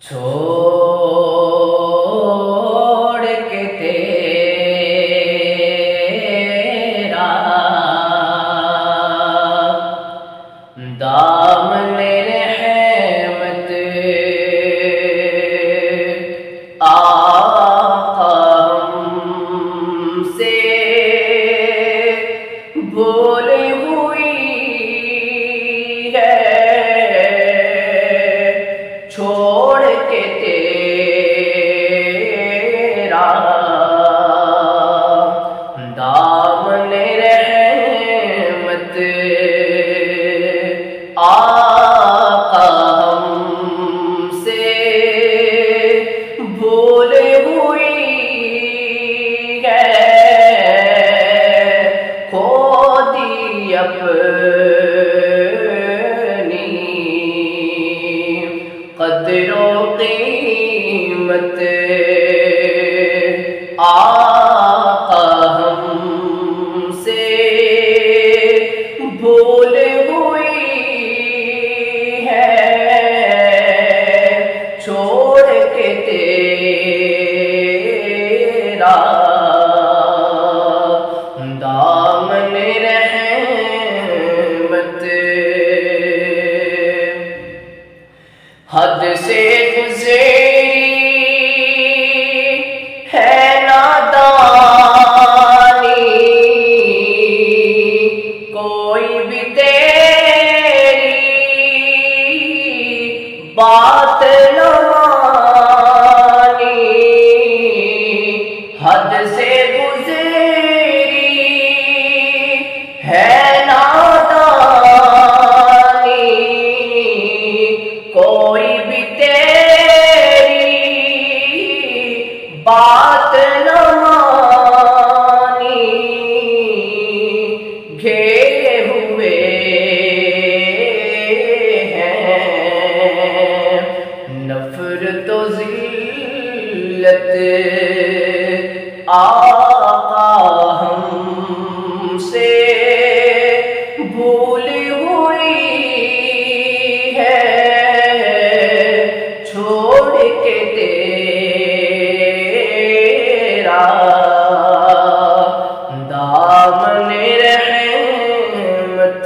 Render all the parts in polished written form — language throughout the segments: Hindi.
छोड़ के तेरा दामन रहमत आका हमसे भूल हुई है। छोड़ के तेरा दामन रहमत आका हमसे भूल हुई है। खो दी अपनी कदरो कीमत आका हमसे भूल हुई है। छोड़ के तेरा दामन रहमत हद से गुज़री है नादानी। कोई भी तेरी बात न मानी। हद से गुज़री है नादानी। कोई भी तेरी बात न मानी। घेरे हुए हैं नफरत तो ज़िल्लत आका हमसे भूल हुई है। छोड़ के तेरा दामन रहमत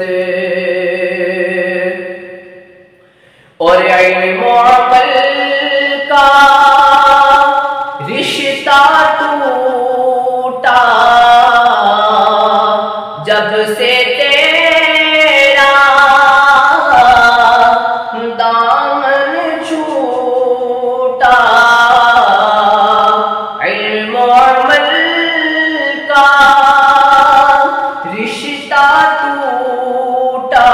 और इल्म अमल का रिश्ता टूटा जब से तेरा दामन छूटा। इल्म अमल का रिश्ता टूटा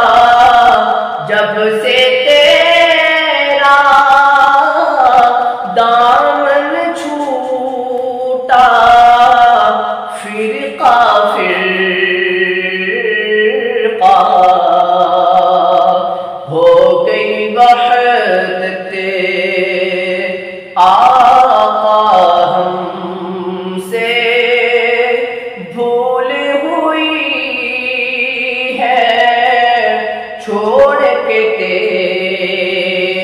जब से तेरा दामन छूटा। फिरका फिरका हो गई वहदत आका हमसे भूल हुई है। छोड़ के तेरा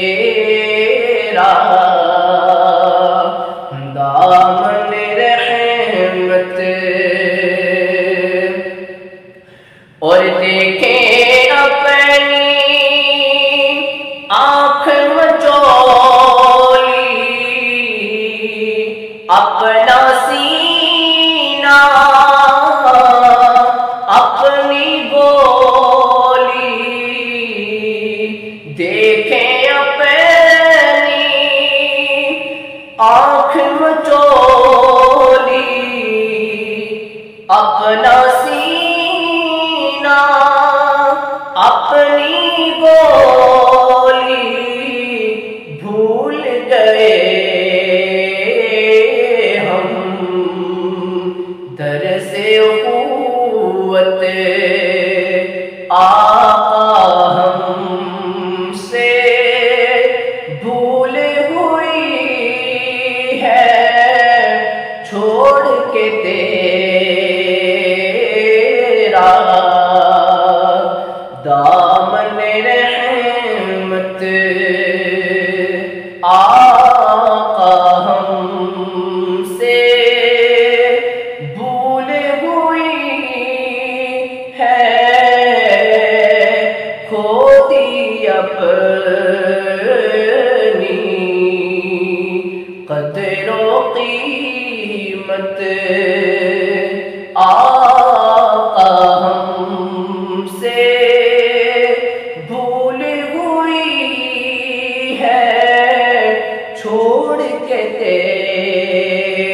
दामन रहमत और देखे अपनी आँख मचोली। अपना सीना अपनी गोली। देखे अपनी आँख मचोली। अपना सीना अपनी गोली। भूल गए हम दर से क़ुव्वत आका हमसे भूल हुई है। छोड़ के तेरा दामन रहमत अपनी कदरो कीमत आका हमसे भूल हुई है, छोड़ के तेरा